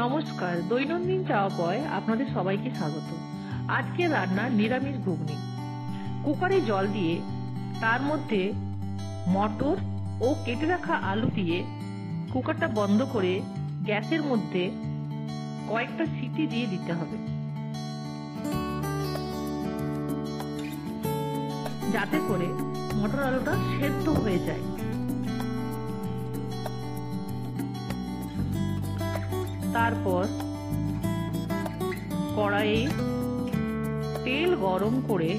নমস্কার, দৈনন্দিন চাওয়া পয় আপনাদের সবাইকে স্বাগত। আজকে রান্না নিরামিষ ঘুগনি। কুকারে জল দিয়ে তার মধ্যে মটর ও কেটে রাখা আলু দিয়ে কুকারটা বন্ধ করে গ্যাসের মধ্যে কয়েকটা সিটি দিয়ে দিতে হবে, যাতে করে মটর আলুটা সেদ্ধ হয়ে যায়। তারপর কড়াইয়ে তেল গরম করে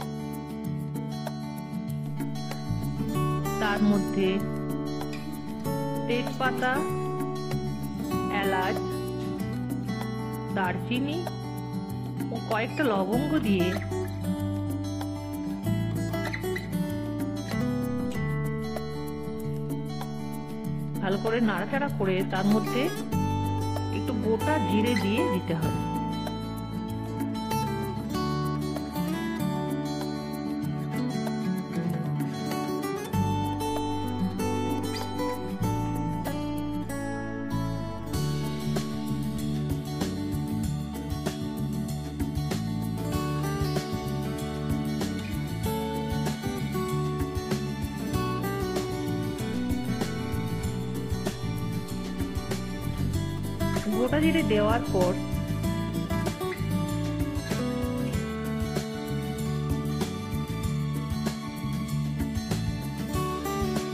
তার মধ্যে তেজপাতা, এলাচ, দারচিনি ও কয়েকটা লবঙ্গ দিয়ে ভালো করে নাড়াচাড়া করে তার মধ্যে একটু গোটা জিরে দিয়ে দিতে হবে। গোটা জিরে দেওয়ার পর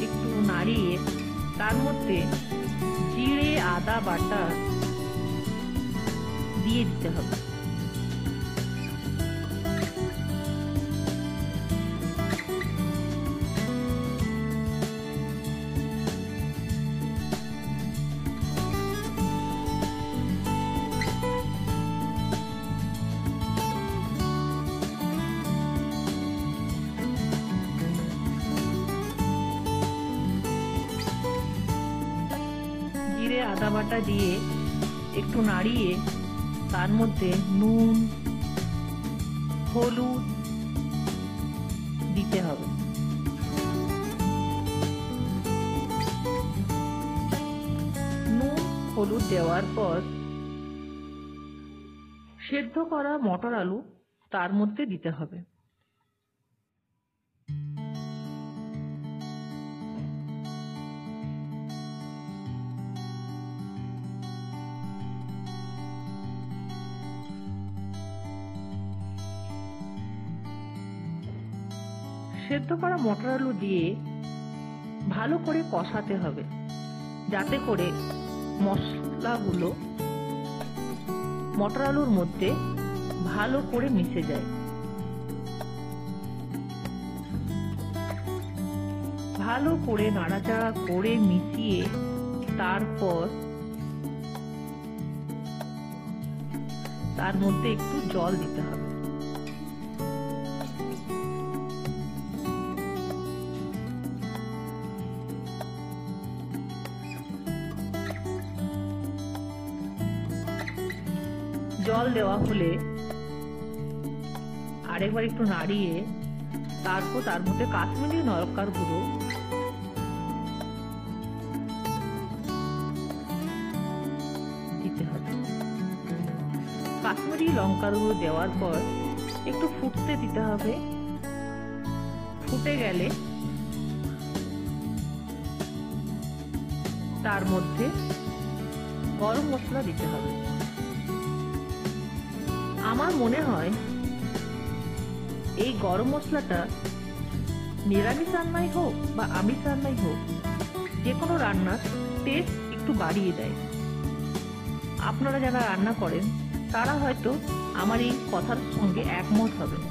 একটু নাড়িয়ে তার মধ্যে জিরে আদা বাটা দিয়ে দিতে হবে। জিরে আদা বাটা দিয়ে একটু নাড়িয়ে তার মধ্যে নুন, হলুদ দিতে হবে। নুন হলুদ দেওয়ার পর সেদ্ধ করা মটর আলু তার মধ্যে দিতে হবে। সেদ্ধ করা মটর আলু দিয়ে ভালো করে কষাতে হবে, যাতে করে মশলাগুলো মটর আলুর মধ্যে ভালো করে মিশে যায়। ভালো করে নাড়াচাড়া করে মিশিয়ে তারপর তার মধ্যে একটু জল দিতে হবে। জল দেওয়া হলে আরেকবার একটু নাড়িয়ে তারপর তার মধ্যে কাশ্মীরি লঙ্কার গুঁড়ো দিতে হবে। কাশ্মীরি লঙ্কার গুঁড়ো দেওয়ার পর একটু ফুটতে দিতে হবে। ফুটে গেলে তার মধ্যে গরম মশলা দিতে হবে। আমার মনে হয় এই গরম মশলাটা নিরামিষ রান্নাই হোক বা আমিষ রান্নাই হোক, যে কোনো রান্নার টেস্ট একটু বাড়িয়ে দেয়। আপনারা যারা রান্না করেন তারা হয়তো আমার এই কথার সঙ্গে একমত হবেন।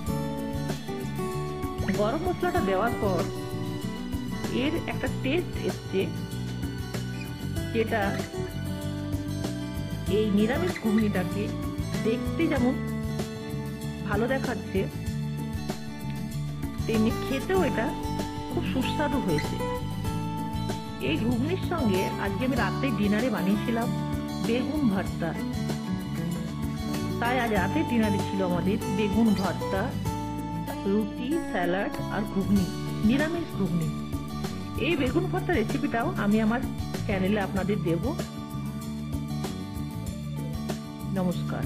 গরম মশলাটা দেওয়ার পর এর একটা টেস্ট এসছে, যেটা এই নিরামিষ ঘুগনিটাকে দেখতে যেমন ভালো দেখাচ্ছে, তেমনি খেতেও এটা খুব সুস্বাদু হয়েছে। এই ঘুগনির সঙ্গে আজকে আমি রাতে ডিনারে বানিয়েছিলাম বেগুন ভর্তা। তাই আজ রাতে ডিনারে ছিল আমাদের বেগুন ভর্তা, রুটি, স্যালাড আর ঘুগনি, নিরামিষ ঘুগনি। এই বেগুন ভর্তা রেসিপিটাও আমি আমার চ্যানেলে আপনাদের দেব। নমস্কার।